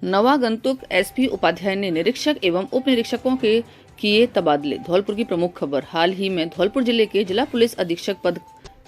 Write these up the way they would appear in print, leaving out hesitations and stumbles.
नवागंतुक SP Upadhyay ने निरीक्षक एवं उप निरीक्षकों के किए तबादले। धौलपुर की प्रमुख खबर। हाल ही में धौलपुर जिले के जिला पुलिस अधीक्षक पद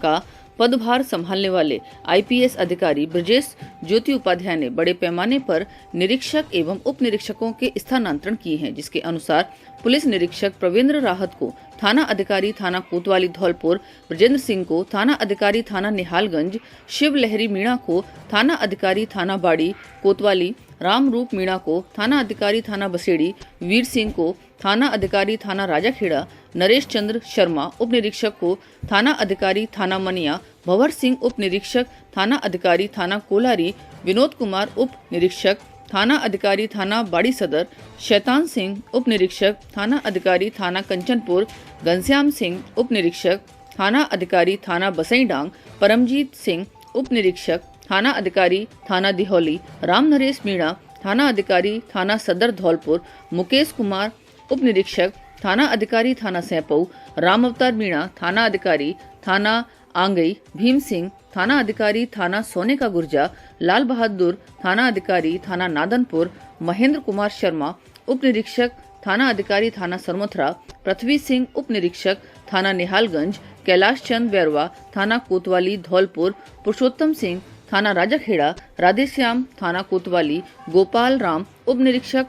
का पदभार संभालने वाले आईपीएस अधिकारी ब्रजेश ज्योति उपाध्याय ने बड़े पैमाने पर निरीक्षक एवं उप निरीक्षकों के स्थानांतरण किए हैं, जिसके अनुसार पुलिस निरीक्षक प्रवीन्द्र राहत को थाना अधिकारी थाना कोतवाली धौलपुर, ब्रजेंद्र सिंह को थाना अधिकारी थाना निहालगंज, शिव लहरी मीणा को थाना अधिकारी थाना बाड़ी कोतवाली, रामरूप मीणा को थाना अधिकारी थाना बसेड़ी, वीर सिंह को थाना अधिकारी थाना राजाखेड़ा, नरेश चंद्र शर्मा उप निरीक्षक को थाना अधिकारी थाना मनिया, भंवर सिंह उप निरीक्षक थाना अधिकारी थाना कोलारी, विनोद कुमार उप निरीक्षक थाना अधिकारी थाना बाड़ी सदर, शैतान सिंह उप निरीक्षक थाना अधिकारी थाना कंचनपुर, घनश्याम सिंह उप निरीक्षक थाना अधिकारी थाना बसईडांग, परमजीत सिंह उप निरीक्षक थाना अधिकारी थाना दिहौली, राम नरेश मीणा थाना अधिकारी थाना सदर धौलपुर, मुकेश कुमार उप निरीक्षक थाना अधिकारी थाना सैपऊ, राम अवतार मीणा थाना अधिकारी थाना आंगई, भीम सिंह थाना अधिकारी थाना सोने का गुर्जा, लाल बहादुर थाना अधिकारी थाना नादनपुर, महेंद्र कुमार शर्मा उप निरीक्षक थाना अधिकारी थाना सरमथरा, पृथ्वी सिंह उप निरीक्षक थाना निहालगंज, कैलाश चंद बैरवा थाना कोतवाली धौलपुर, पुरुषोत्तम सिंह थाना राजाखेड़ा, राधेश्याम थाना कोतवाली, गोपाल राम उप निरीक्षक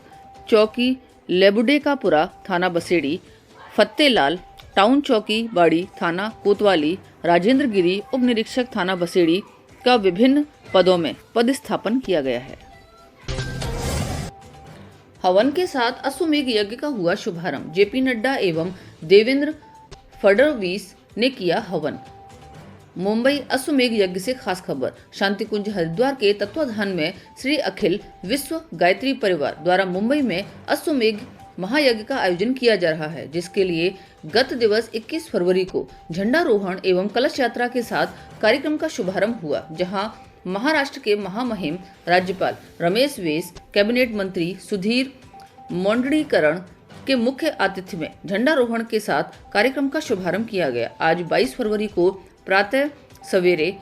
चौकी लेबुडेकापुरा थाना बसेड़ी, फत्तेलाल टाउन चौकी बाड़ी थाना कोतवाली, राजेंद्र गिरी उप निरीक्षक थाना बसेड़ी का विभिन्न पदों में पदस्थापन किया गया है। हवन के साथ अश्वमेघ यज्ञ का हुआ शुभारंभ। जेपी नड्डा एवं देवेंद्र फडणवीस ने किया हवन। मुंबई अश्वमेघ यज्ञ से खास खबर। शांति कुंज हरिद्वार के तत्वाधान में श्री अखिल विश्व गायत्री परिवार द्वारा मुंबई में अश्वमेघ महायज्ञ का आयोजन किया जा रहा है, जिसके लिए गत दिवस 21 फरवरी को झंडारोहण एवं कलश यात्रा के साथ कार्यक्रम का शुभारंभ हुआ, जहां महाराष्ट्र के महामहिम राज्यपाल रमेश बैस, कैबिनेट मंत्री सुधीर मुंडरीकरण के मुख्य आतिथ्य में झंडारोहण के साथ कार्यक्रम का शुभारंभ किया गया। आज 22 फरवरी को प्रातः सवेरे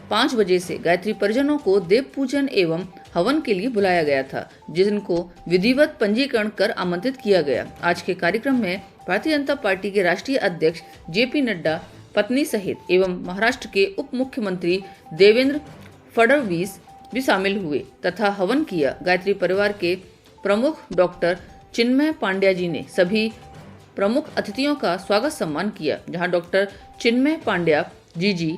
5 बजे से गायत्री परिजनों को देव पूजन एवं हवन के लिए बुलाया गया था, जिनको विधिवत पंजीकरण कर आमंत्रित किया गया। आज के कार्यक्रम में भारतीय जनता पार्टी के राष्ट्रीय अध्यक्ष जेपी नड्डा पत्नी सहित एवं महाराष्ट्र के उप मुख्यमंत्री देवेंद्र फडणवीस भी शामिल हुए तथा हवन किया। गायत्री परिवार के प्रमुख डॉक्टर चिन्मय पांड्या जी ने सभी प्रमुख अतिथियों का स्वागत सम्मान किया, जहां डॉक्टर चिन्मय पांड्या जी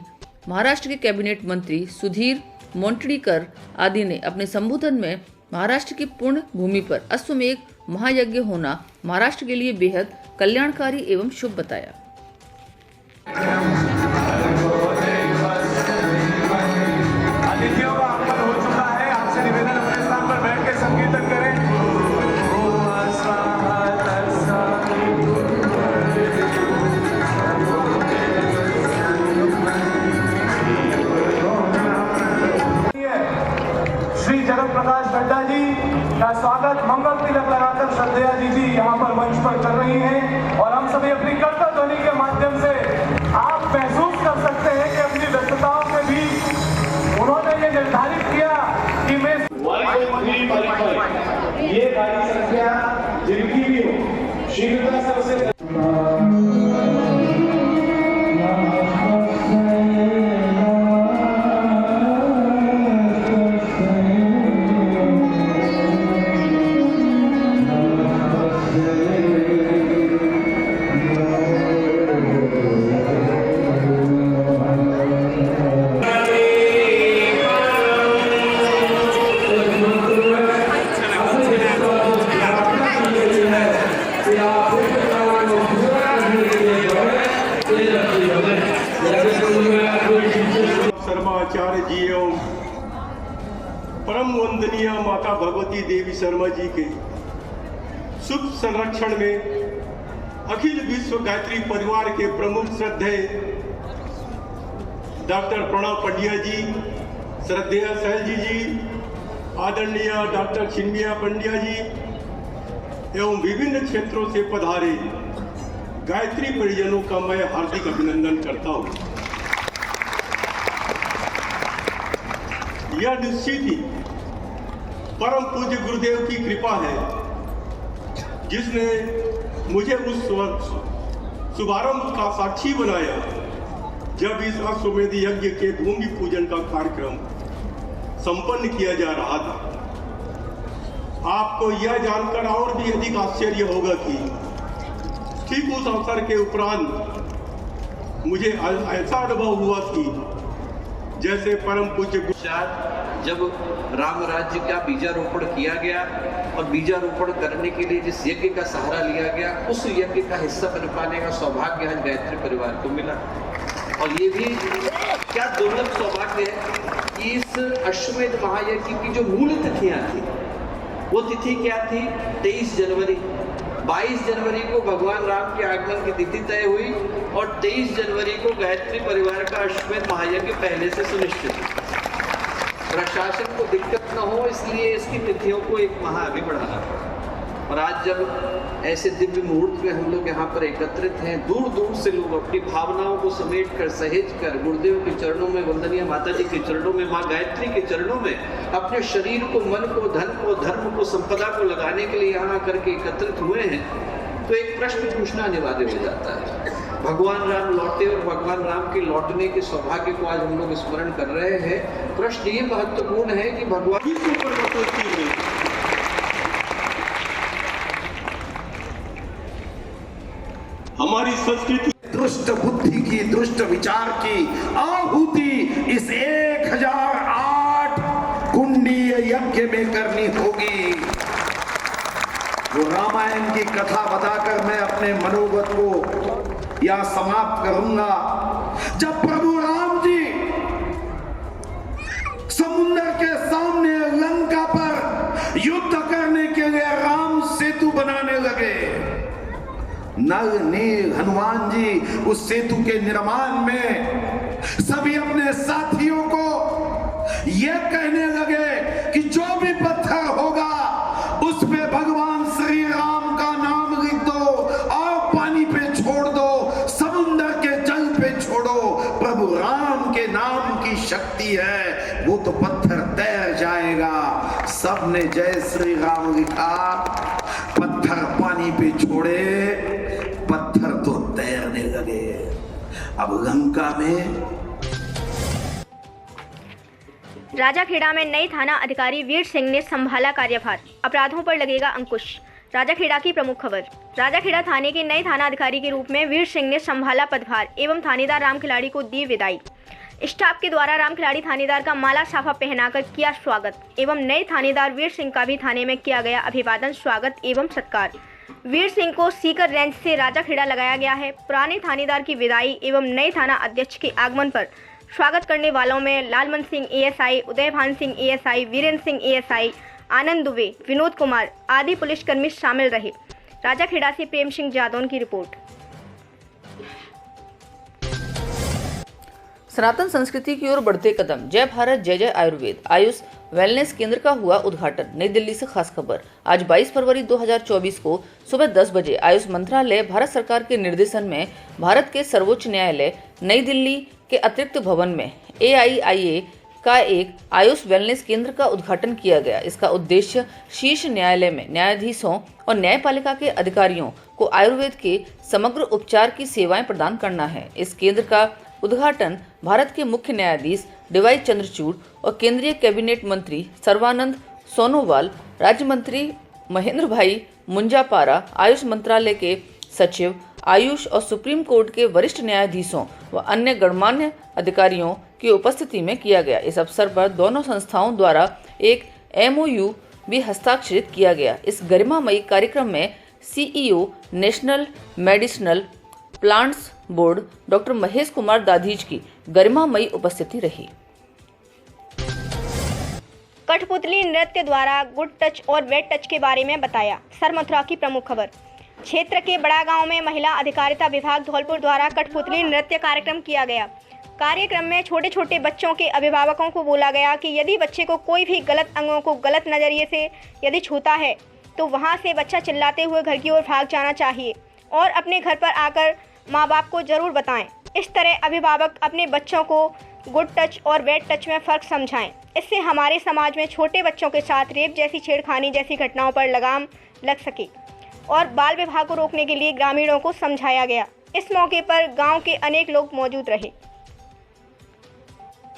महाराष्ट्र के कैबिनेट मंत्री सुधीर मुंडरीकर आदि ने अपने संबोधन में महाराष्ट्र की पुण्य भूमि पर अश्वमेघ महायज्ञ होना महाराष्ट्र के लिए बेहद कल्याणकारी एवं शुभ बताया। प्रकाश नड्डा जी का स्वागत मंगल तिलक लगाकर श्रद्धेया जी यहाँ पर मंच पर कर रही हैं और हम सभी अपनी कर्तव्य ध्वनि के माध्यम से आप महसूस कर सकते हैं कि अपनी व्यस्तताओं में भी उन्होंने ये निर्धारित किया कि मैं ये गाड़ी संख्या जिनकी भी हो शीघ्रता से उसे शर्माचार्य जी एवं परम वंदनीय माता भगवती देवी शर्मा जी के शुभ संरक्षण में अखिल विश्व गायत्री परिवार के प्रमुख श्रद्धेय डॉक्टर प्रणव पंड्या जी, श्रद्धेय सैलजी जी, आदरणीय डॉक्टर चिन्मय पंड्या जी एवं विभिन्न क्षेत्रों से पधारे गायत्री परिजनों का मैं हार्दिक अभिनंदन करता हूं। यह निश्चित ही परम पूज्य गुरुदेव की कृपा है जिसने मुझे उस शुभारंभ का साक्षी बनाया जब इस अश्वमेध यज्ञ के भूमि पूजन का कार्यक्रम संपन्न किया जा रहा था। आपको यह जानकर और भी अधिक आश्चर्य होगा कि ठीक उस अवसर के उपरांत मुझे ऐसा अनुभव हुआ कि जैसे परम पूज्य जब राम राज्य का बीजारोपण किया गया और बीजारोपण करने के लिए जिस यज्ञ का सहारा लिया गया उस यज्ञ का हिस्सा बन पाने का सौभाग्य आज गायत्री परिवार को मिला। और ये भी क्या दुर्लभ सौभाग्य है कि इस अश्वमेध महायज्ञ की जो मूल तिथियां थी वो तिथि क्या थी? 23 जनवरी। 22 जनवरी को भगवान राम के आगमन की तिथि तय हुई और 23 जनवरी को गायत्री परिवार का अश्वमेध महायज्ञ पहले से सुनिश्चित। प्रशासन को दिक्कत न हो इसलिए इसकी तिथियों को एक माह आगे बढ़ाना पड़ा। और आज जब ऐसे दिव्य मुहूर्त में हम लोग यहाँ पर एकत्रित हैं, दूर दूर से लोग अपनी भावनाओं को समेट कर सहेज कर गुरुदेव के चरणों में, वंदनीय माता जी के चरणों में, माँ गायत्री के चरणों में अपने शरीर को, मन को, धन को, धर्म को, संपदा को लगाने के लिए यहाँ करके एकत्रित हुए हैं, तो एक प्रश्न पूछना अनिवार्य हो जाता है। भगवान राम लौटे और भगवान राम के लौटने के सौभाग्य को आज हम लोग स्मरण कर रहे हैं। प्रश्न ये महत्वपूर्ण है कि भगवान के ऊपर बसोती है। हमारी संस्कृति दुष्ट बुद्धि की, दुष्ट विचार की आहुति इस 1008 कुंडीय यज्ञ में करनी होगी। जो रामायण की कथा बताकर मैं अपने मनोगत को या समाप्त करूंगा। जब प्रभु राम जी समुद्र के सामने लंका पर युद्ध करने के लिए राम सेतु बनाने लगे, नल नील हनुमान जी उस सेतु के निर्माण में सभी अपने साथियों को यह कहने लगे कि जो भी पत्थर होगा उस पे भगवान श्री राम का नाम लिख दो और पानी पे छोड़ दो, समुद्र के जल पे छोड़ो। प्रभु राम के नाम की शक्ति है, वो तो पत्थर तैर जाएगा। सबने जय श्री राम लिखा, पत्थर पानी पे छोड़े, पत्थर तो तैरने लगे। अब लंका में राजाखेड़ा में नए थाना अधिकारी वीर सिंह ने संभाला कार्यभार, अपराधों पर लगेगा अंकुश। राजाखेड़ा की प्रमुख खबर। राजाखेड़ा थाने के नए थाना अधिकारी के रूप में वीर सिंह ने संभाला पदभार एवं थानेदार राम खिलाड़ी को दी विदाई। स्टाफ के द्वारा राम खिलाड़ी थानेदार का माला साफा पहनाकर किया स्वागत एवं नए थानेदार वीर सिंह का भी थाने में किया गया अभिवादन, स्वागत एवं सत्कार। वीर सिंह को सीकर रेंज से राजाखेड़ा लगाया गया है। पुराने थानेदार की विदाई एवं नए थाना अध्यक्ष के आगमन पर स्वागत करने वालों में Lalman Singh ASI, Udaybhan Singh ASI, Virendra Singh ASI, Anand Dubey, Vinod Kumar आदि पुलिसकर्मी शामिल रहे। राजाखेड़ा से प्रेम सिंह जादौन की रिपोर्ट। सनातन संस्कृति की ओर बढ़ते कदम। जय भारत जय जय आयुर्वेद आयुष वेलनेस केंद्र का हुआ उद्घाटन। नई दिल्ली से खास खबर। आज 22 फरवरी 2024 को सुबह 10 बजे आयुष मंत्रालय भारत सरकार के निर्देशन में भारत के सर्वोच्च न्यायालय नई दिल्ली के अतिरिक्त भवन में AIIA का एक आयुष वेलनेस केंद्र का उद्घाटन किया गया। इसका उद्देश्य शीर्ष न्यायालय में न्यायाधीशों और न्यायपालिका के अधिकारियों को आयुर्वेद के समग्र उपचार की सेवाएं प्रदान करना है। इस केंद्र का उद्घाटन भारत के मुख्य न्यायाधीश DY चंद्रचूड़ और केंद्रीय कैबिनेट मंत्री सर्बानंद सोनोवाल, राज्य मंत्री महेंद्र भाई मुंजापारा, आयुष मंत्रालय के सचिव आयुष और सुप्रीम कोर्ट के वरिष्ठ न्यायाधीशों व अन्य गणमान्य अधिकारियों की उपस्थिति में किया गया। इस अवसर पर दोनों संस्थाओं द्वारा एक MOU भी हस्ताक्षरित किया गया। इस गरिमामयी कार्यक्रम में CEO national medicinal plants board doctor Mahesh Kumar Dadhich की गरिमामयी उपस्थिति रही। कठपुतली नृत्य द्वारा गुड टच और वेट टच के बारे में बताया। सर मथुरा की प्रमुख खबर। क्षेत्र के बड़ा गांव में महिला अधिकारिता विभाग धौलपुर द्वारा कठपुतली नृत्य कार्यक्रम किया गया। कार्यक्रम में छोटे छोटे बच्चों के अभिभावकों को बोला गया कि यदि बच्चे को कोई भी गलत अंगों को गलत नजरिए से यदि छूता है तो वहां से बच्चा चिल्लाते हुए घर की ओर भाग जाना चाहिए और अपने घर पर आकर माँ बाप को जरूर बताएं। इस तरह अभिभावक अपने बच्चों को गुड टच और बैड टच में फ़र्क समझाएं। इससे हमारे समाज में छोटे बच्चों के साथ रेप जैसी छेड़खानी जैसी घटनाओं पर लगाम लग सके और बाल विवाह को रोकने के लिए ग्रामीणों को समझाया गया। इस मौके पर गांव के अनेक लोग मौजूद रहे।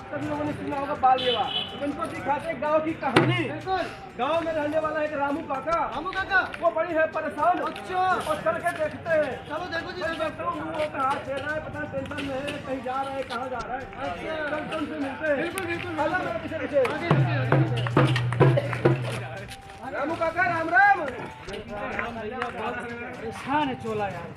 सभी लोगों ने सुना होगा बाल विवाह। उनको दिखाते गांव की कहानी। गांव में रहने वाला एक रामू काका वो बड़ी है परेशान। अच्छा। और चल के देखते हैं। चलो देखो जी। वो कहाँ चल रहा है, पता टेंशन में है, कहीं जा रहा है, कहाँ जा रहा है। अच्छा। कल से मिलते हैं। बिल्कुल बिल्कुल। अल्लाह पीछे रामू काका राम राम। परेशान है चोला यार,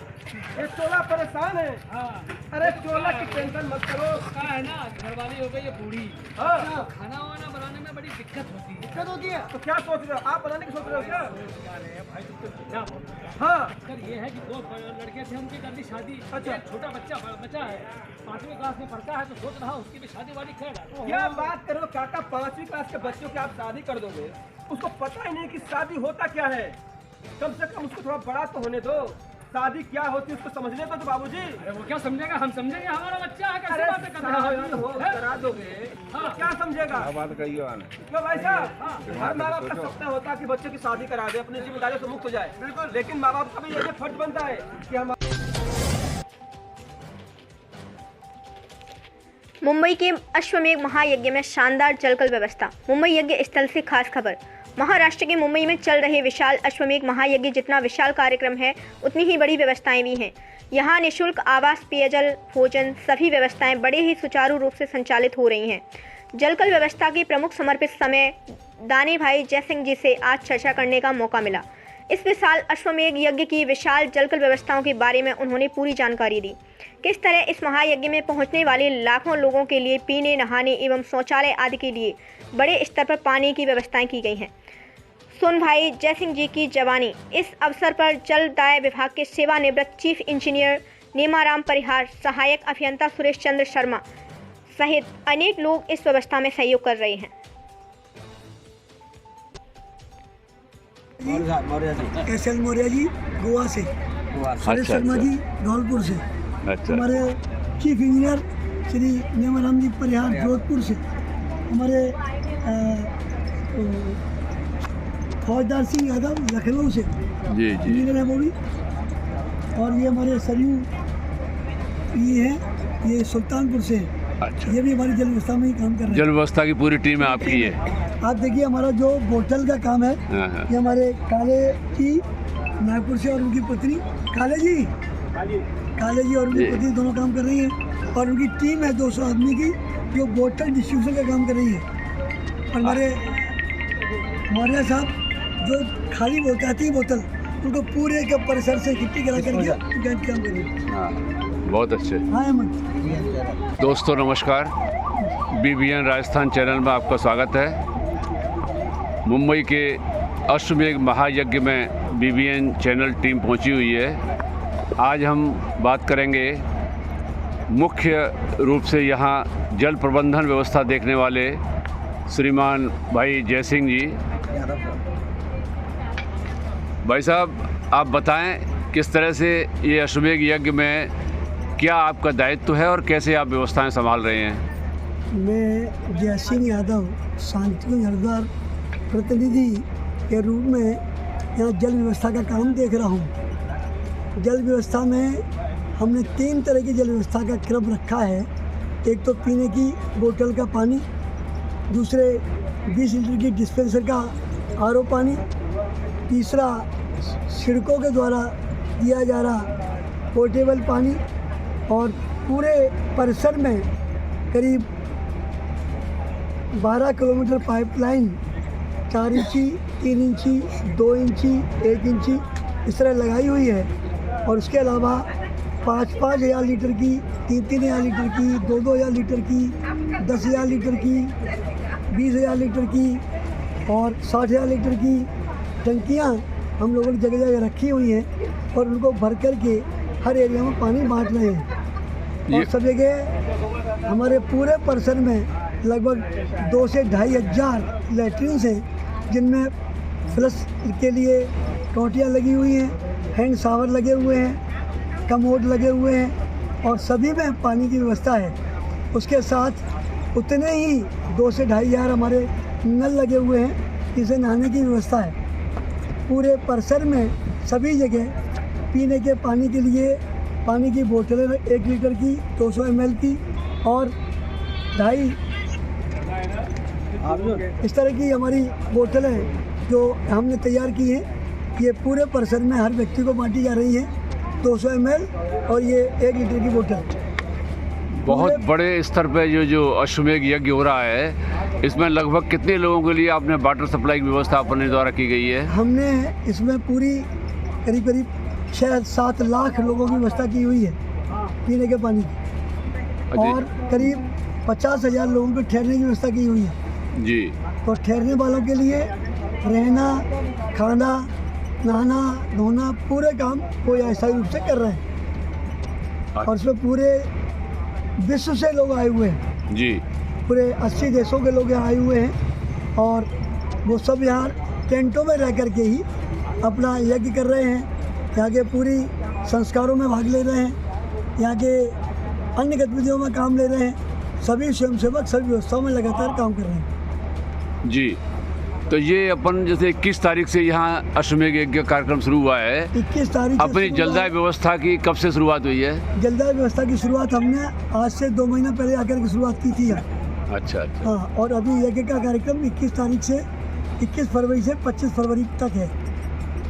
ये चोला परेशान है। हाँ। अरे चोला की टेंशन मत करो। क्या है ना, घरवाली हो गई ये बूढ़ी। हाँ। खाना वाना बनाने में बड़ी दिक्कत होती है। दिक्कत होती है तो क्या सोच रहे हो आप, बनाने की सोच रहे हो क्या? भाई क्या हाँ। सर ये है कि 2 लड़के थे, उनकी कर दी शादी। अच्छा। एक छोटा बच्चा है 5वीं क्लास में पढ़ता है, तो सोच रहा उसकी भी शादी वादी कर। क्या बात करो काका, 5वीं क्लास के बच्चों की आप शादी कर दोगे? उसको पता ही नहीं कि शादी होता क्या है। कम से कम उसको थोड़ा बड़ा तो होने दो, शादी क्या होती है उसको समझने तो बाबूजी। वो क्या समझेगा, हम समझेंगे, हमारा बच्चा है, कैसे बातें कर शादी हो करा दोगे तो क्या समझेगा? बात कहिए क्यों भाई साहब, हर माँ बाप का सपना होता है कि बच्चे की शादी करा दे, अपनी जिम्मेदारियों से मुक्त हो जाए। बिल्कुल। लेकिन माँ बाप का भी ये फर्ज बनता है कि हम। मुंबई के अश्वमेध महायज्ञ में शानदार जलकल व्यवस्था। मुंबई यज्ञ स्थल से खास खबर। महाराष्ट्र के मुंबई में चल रहे विशाल अश्वमेध महायज्ञ जितना विशाल कार्यक्रम है, उतनी ही बड़ी व्यवस्थाएं भी हैं। यहाँ निःशुल्क आवास, पेयजल, भोजन सभी व्यवस्थाएं बड़े ही सुचारू रूप से संचालित हो रही हैं। जलकल व्यवस्था के प्रमुख समर्पित समय दानी भाई जयसिंह जी से आज चर्चा करने का मौका मिला। इस विशाल अश्वमेध यज्ञ की विशाल जलकल व्यवस्थाओं के बारे में उन्होंने पूरी जानकारी दी। किस तरह इस महायज्ञ में पहुंचने वाले लाखों लोगों के लिए पीने, नहाने एवं शौचालय आदि के लिए बड़े स्तर पर पानी की व्यवस्थाएं की गई हैं। सुन भाई जयसिंह जी की जवानी। इस अवसर पर जलदाय विभाग के सेवानिवृत्त चीफ इंजीनियर नेमाराम परिहार, सहायक अभियंता सुरेश चंद्र शर्मा सहित अनेक लोग इस व्यवस्था में सहयोग कर रहे हैं। एस.एल. मौर्य जी गोवा से, सुरेश शर्मा जी धौलपुर से, हमारे चीफ इंजीनियर श्री नेमाराम जी परिहार जोधपुर से, हमारे फौजदार सिंह यादव लखनऊ से जी इंजीनियर है वो भी, और ये हमारे सरयू ये हैं, ये सुल्तानपुर से। अच्छा। ये भी हमारी जल व्यवस्था में ही काम कर रहे हैं। जल व्यवस्था की पूरी टीम है आपकी है। आप देखिए हमारा जो बोतल का काम है, ये हमारे काले जी नागपुर से और उनकी पत्नी काले जी और उनकी पत्नी दोनों काम कर रही हैं, और उनकी टीम है 200 आदमी की जो बोतल डिस्ट्रीब्यूशन का काम कर रही है। और हमारे मौर्य साहब जो खाली बोतल आती है बोतल, उनको पूरे के परिसर से इकट्ठी करा करके काम कर रहे हैं। बहुत अच्छे। हाँ अहमद। दोस्तों नमस्कार, BBN राजस्थान चैनल में आपका स्वागत है। मुंबई के अश्वमेध महायज्ञ में BBN चैनल टीम पहुंची हुई है। आज हम बात करेंगे मुख्य रूप से यहाँ जल प्रबंधन व्यवस्था देखने वाले श्रीमान भाई जयसिंह जी। भाई साहब आप बताएं किस तरह से ये अश्वमेध यज्ञ में क्या आपका दायित्व है और कैसे आप व्यवस्थाएं संभाल रहे हैं? मैं जयसिंह यादव शांतिकुंज हरिद्वार प्रतिनिधि के रूप में यहाँ जल व्यवस्था का काम देख रहा हूँ। जल व्यवस्था में हमने 3 तरह की जल व्यवस्था का क्रम रखा है। एक तो पीने की बोतल का पानी, दूसरे 20 लीटर की डिस्पेंसर का RO पानी, तीसरा छिड़कों के द्वारा दिया जा रहा पोर्टेबल पानी, और पूरे परिसर में करीब 12 किलोमीटर पाइपलाइन 4 इंची, 3 इंची, 2 इंची, 1 इंची इस तरह लगाई हुई है। और उसके अलावा 5-5 हज़ार लीटर की, 3-3 हज़ार लीटर की, 2-2 हज़ार लीटर की, 10 हज़ार लीटर की, 20 हज़ार लीटर की और 60 हज़ार लीटर की टंकियाँ हम लोगों ने जगह जगह रखी हुई हैं, और उनको भर कर के हर एरिया में पानी बांट रहे हैं। और सब जगह हमारे पूरे परिसर में लगभग 2 से 2.5 हज़ार लैट्रिन्स हैं, जिनमें फ्लश के लिए टोंटियाँ लगी हुई हैं, हैंड शावर लगे हुए हैं, कमोड लगे हुए हैं, और सभी में पानी की व्यवस्था है। उसके साथ उतने ही 2 से 2.5 हज़ार हमारे नल लगे हुए हैं, जिसे नहाने की व्यवस्था है। पूरे परिसर में सभी जगह पीने के पानी के लिए पानी की बोतलें 1 लीटर की 200 ml की और 2.5 इस तरह की हमारी बोतलें जो हमने तैयार की हैं, ये पूरे परिसर में हर व्यक्ति को बांटी जा रही हैं, 200 ml और ये 1 लीटर की बोतल। बहुत बड़े स्तर पे जो अश्वमेध यज्ञ हो रहा है, इसमें लगभग कितने लोगों के लिए आपने वाटर सप्लाई की व्यवस्था अपने द्वारा की गई है? हमने इसमें पूरी करीब 6-7 लाख लोगों की व्यवस्था की हुई है पीने के पानी की, और करीब 50,000 लोगों को ठहरने की व्यवस्था की हुई है जी। तो ठहरने वालों के लिए रहना, खाना, नहाना, धोना पूरे काम कोई अस्थायी रूप से कर रहे हैं। और इसमें पूरे विश्व से लोग आए हुए हैं जी। पूरे 80 देशों के लोग यहाँ आए हुए हैं और वो सब यहाँ टेंटों में रह कर के ही अपना यज्ञ कर रहे हैं। यहाँ के पूरी संस्कारों में भाग ले रहे हैं, यहाँ के अन्य गतिविधियों में काम ले रहे हैं। सभी स्वयंसेवक सभी व्यवस्थाओं में लगातार काम कर रहे हैं जी। तो ये अपन जैसे 21 तारीख से यहाँ अश्वमेध यज्ञ कार्यक्रम शुरू हुआ है, 21 तारीख अपनी जलदाय व्यवस्था की कब से शुरुआत हुई है? जलदाय व्यवस्था की शुरुआत हमने आज से 2 महीना पहले आकर के शुरुआत की थी। अच्छा। हाँ, और अभी यज्ञ का कार्यक्रम 21 तारीख से 21 फरवरी से 25 फरवरी तक है।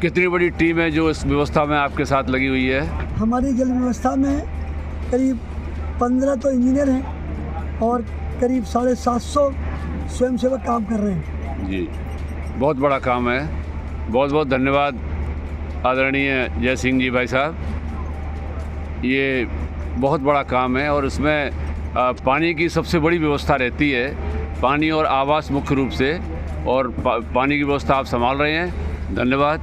कितनी बड़ी टीम है जो इस व्यवस्था में आपके साथ लगी हुई है? हमारी जल व्यवस्था में करीब 15 तो इंजीनियर हैं और करीब 750 स्वयंसेवक काम कर रहे हैं जी। बहुत बड़ा काम है। बहुत बहुत धन्यवाद आदरणीय जय सिंह जी भाई साहब। ये बहुत बड़ा काम है और इसमें पानी की सबसे बड़ी व्यवस्था रहती है, पानी और आवास मुख्य रूप से, और पानी की व्यवस्था आप संभाल रहे हैं। धन्यवाद।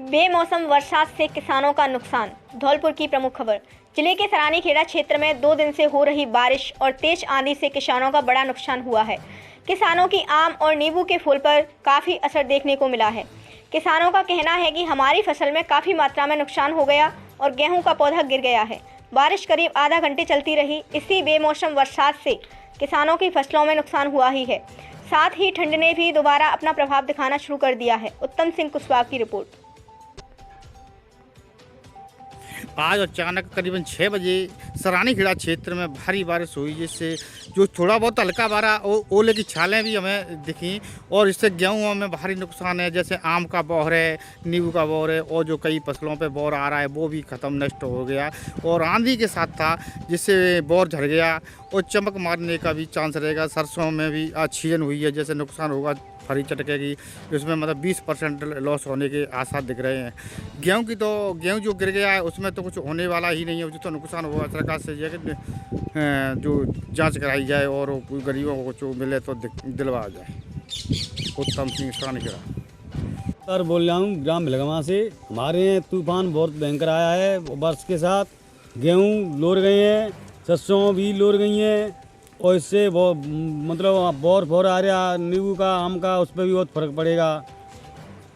बेमौसम वर्षा से किसानों का नुकसान। धौलपुर की प्रमुख खबर। जिले के सरानीखेड़ा क्षेत्र में 2 दिन से हो रही बारिश और तेज आंधी से किसानों का बड़ा नुकसान हुआ है। किसानों की आम और नींबू के फूल पर काफ़ी असर देखने को मिला है। किसानों का कहना है कि हमारी फसल में काफ़ी मात्रा में नुकसान हो गया और गेहूं का पौधा गिर गया है। बारिश करीब आधा घंटे चलती रही। इसी बेमौसम बरसात से किसानों की फसलों में नुकसान हुआ ही है। साथ ही ठंड ने भी दोबारा अपना प्रभाव दिखाना शुरू कर दिया है। उत्तम सिंह कुशवाहा की रिपोर्ट। आज अचानक करीबन 6 बजे सरानीखेड़ा क्षेत्र में भारी बारिश हुई, जिससे जो थोड़ा बहुत हल्का बारा ओले की छालें भी हमें दिखी और इससे गेहूँ में भारी नुकसान है। जैसे आम का बौर है, नींबू का बौर है और जो कई फसलों पे बौर आ रहा है वो भी ख़त्म नष्ट हो गया और आंधी के साथ था, जिससे बौर झड़ गया और चमक मारने का भी चांस रहेगा। सरसों में भी आज छीजन हुई है, जैसे नुकसान होगा, फरी चटकेगी, इसमें मतलब 20% लॉस होने के आसार दिख रहे हैं। गेहूं की तो गेहूं जो गिर गया है उसमें तो कुछ होने वाला ही नहीं है, जो तो नुकसान हुआ। सरकार से ये कि जो जांच कराई जाए और गरीबों को जो मिले तो दिलवा जाए। उत्तम सिंह सरानीखेड़ा सर बोल रहा हूँ ग्राम भिलगमा से। हमारे यहाँ तूफान बहुत भयंकर आया है बारिश के साथ। गेहूँ लोर गए हैं, सरसों भी लोर गई हैं और इससे बहुत मतलब बौर आ रहा, नींबू का, आम का, उस पर भी बहुत फर्क पड़ेगा।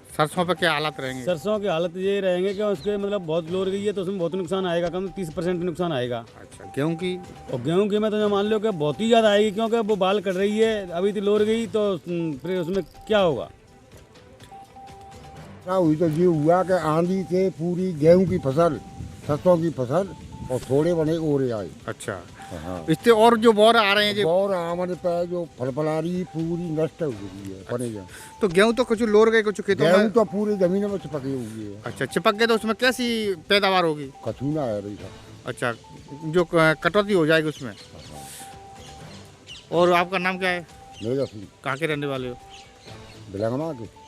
सरसों पे क्या हालत रहेंगे? सरसों की हालत ये रहेंगे कि उसके मतलब बहुत लोर गई है तो उसमें बहुत नुकसान आएगा, कम 30% नुकसान आएगा। अच्छा, गेहूं की? और गेहूं की में तो मान लो कि बहुत ही ज़्यादा आएगी, क्योंकि वो बाल कट रही है, अभी तो लोर गई तो फिर उसमें क्या होगा। क्या हुई तो ये हुआ कि आंधी से पूरी गेहूं की फसल, सरसों की फसल और थोड़े बने ओरे आए। अच्छा, हाँ। इससे और जो बौर आ रहे हैं, जो बौर आमने पे जो फलफलारी पूरी नष्ट हो गई है। अच्छा। तो गेहूं तो कुछ लोर गए, कुछ खेतों में? गेहूं तो पूरी जमीन में चिपकी हुई है। अच्छा, चिपक गए तो उसमें कैसी पैदावार होगी? कछूना है रही। अच्छा, जो कटौती हो जाएगी उसमें। और आपका नाम क्या है? मेरा सिंह। कहाँ के रहने वाले हो? भिलगमा के।